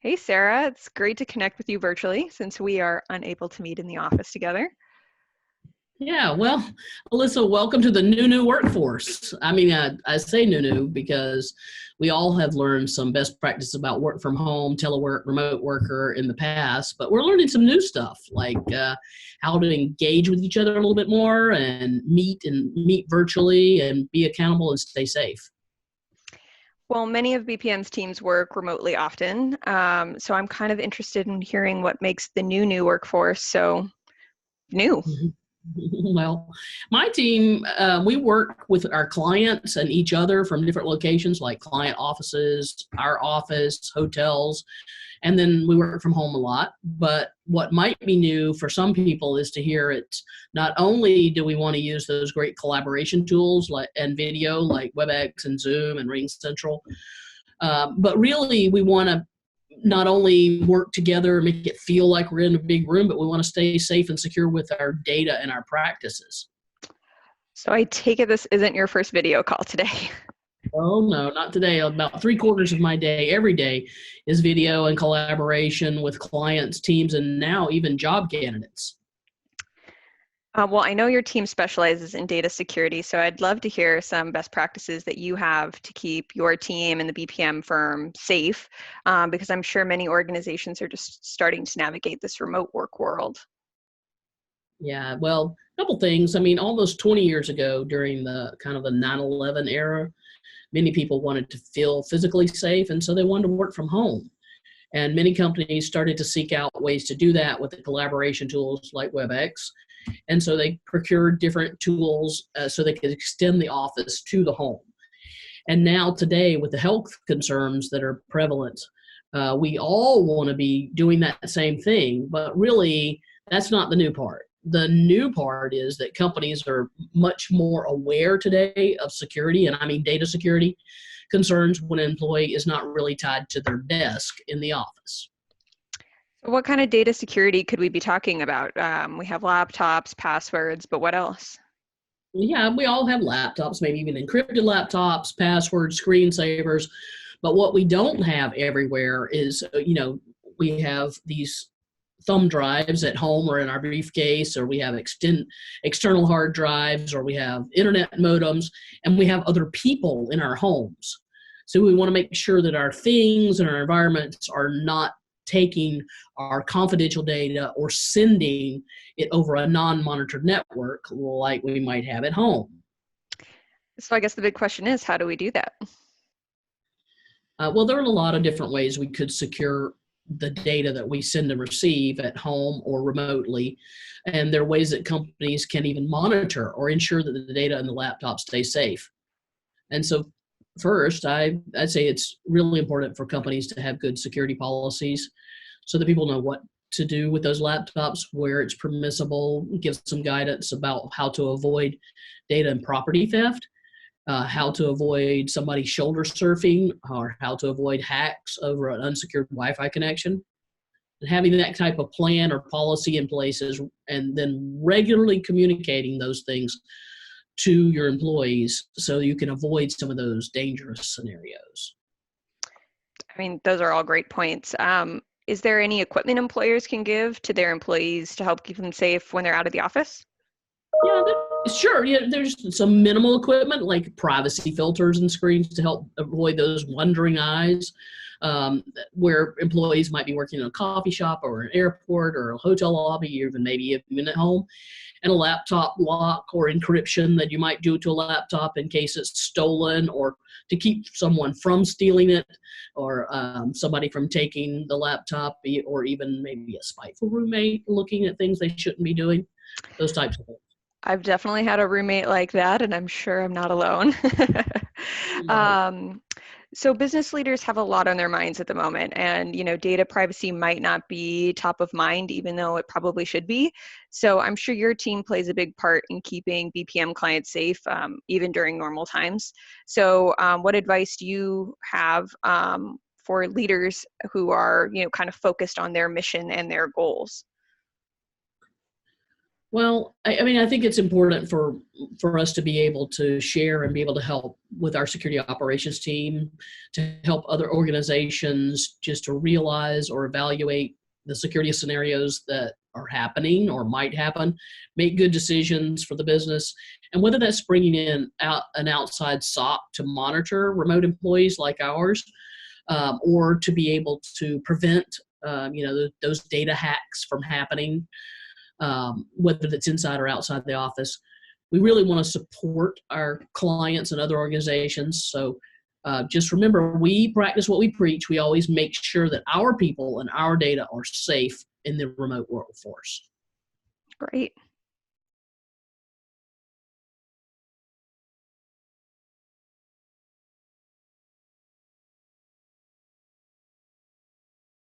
Hey Sarah, it's great to connect with you virtually since we are unable to meet in the office together. Yeah, well, Alyssa, welcome to the new workforce. I say new because we all have learned some best practices about work from home, telework, remote worker in the past, but we're learning some new stuff like how to engage with each other a little bit more and meet virtually and be accountable and stay safe. Well, many of BPM's teams work remotely often, so I'm kind of interested in hearing what makes the new workforce so new. Well, my team, we work with our clients and each other from different locations like client offices, our office, hotels, and then we work from home a lot. But what might be new for some people is to hear it. Not only do we want to use those great collaboration tools like and video like WebEx and Zoom and Ring Central, but really we want to not only work together, make it feel like we're in a big room, but we want to stay safe and secure with our data and our practices. So I take it this isn't your first video call today. Oh, no, not today. About three-quarters of my day, every day, is video and collaboration with clients, teams, and now even job candidates. Well, I know your team specializes in data security, so I'd love to hear some best practices that you have to keep your team and the BPM firm safe, because I'm sure many organizations are just starting to navigate this remote work world. Yeah, well, a couple things. I mean, almost 20 years ago, during the kind of the 9/11 era, many people wanted to feel physically safe, and so they wanted to work from home. And many companies started to seek out ways to do that with the collaboration tools like WebEx. And so they procured different tools so they could extend the office to the home. And now today, with the health concerns that are prevalent, we all want to be doing that same thing, but really that's not the new part. The new part is that companies are much more aware today of security, and I mean data security concerns when an employee is not really tied to their desk in the office. What kind of data security could we be talking about? We have laptops, passwords, but what else? Yeah, we all have laptops, maybe even encrypted laptops, passwords, screensavers. But what we don't have everywhere is, we have these thumb drives at home or in our briefcase, or we have external hard drives, or we have internet modems, and we have other people in our homes. So we want to make sure that our things and our environments are not taking our confidential data or sending it over a non-monitored network like we might have at home. So I guess the big question is, how do we do that? Well, there are a lot of different ways we could secure the data that we send and receive at home or remotely. And there are ways that companies can even monitor or ensure that the data in the laptop stay safe. And so first, I'd say it's really important for companies to have good security policies so that people know what to do with those laptops, where it's permissible, give some guidance about how to avoid data and property theft, how to avoid somebody shoulder surfing, or how to avoid hacks over an unsecured Wi-Fi connection. And having that type of plan or policy in place and then regularly communicating those things to your employees so you can avoid some of those dangerous scenarios. I mean, those are all great points. Is there any equipment employers can give to their employees to help keep them safe when they're out of the office? Yeah, sure. Yeah, there's some minimal equipment like privacy filters and screens to help avoid those wandering eyes, where employees might be working in a coffee shop or an airport or a hotel lobby, or even maybe even at home, and a laptop lock or encryption that you might do to a laptop in case it's stolen, or to keep someone from stealing it, or somebody from taking the laptop, or even maybe a spiteful roommate looking at things they shouldn't be doing, those types of things. I've definitely had a roommate like that, and I'm sure I'm not alone. Right. um, so business leaders have a lot on their minds at the moment, and data privacy might not be top of mind, even though it probably should be. So I'm sure your team plays a big part in keeping BPM clients safe, even during normal times. So what advice do you have for leaders who are, kind of focused on their mission and their goals? Well, I mean, I think it's important for us to be able to share and be able to help with our security operations team to help other organizations just to realize or evaluate the security scenarios that are happening or might happen, make good decisions for the business. And whether that's bringing in an outside SOC to monitor remote employees like ours, or to be able to prevent those data hacks from happening, whether that's inside or outside the office. We really want to support our clients and other organizations. So just remember, we practice what we preach. We always make sure that our people and our data are safe in the remote workforce. Great.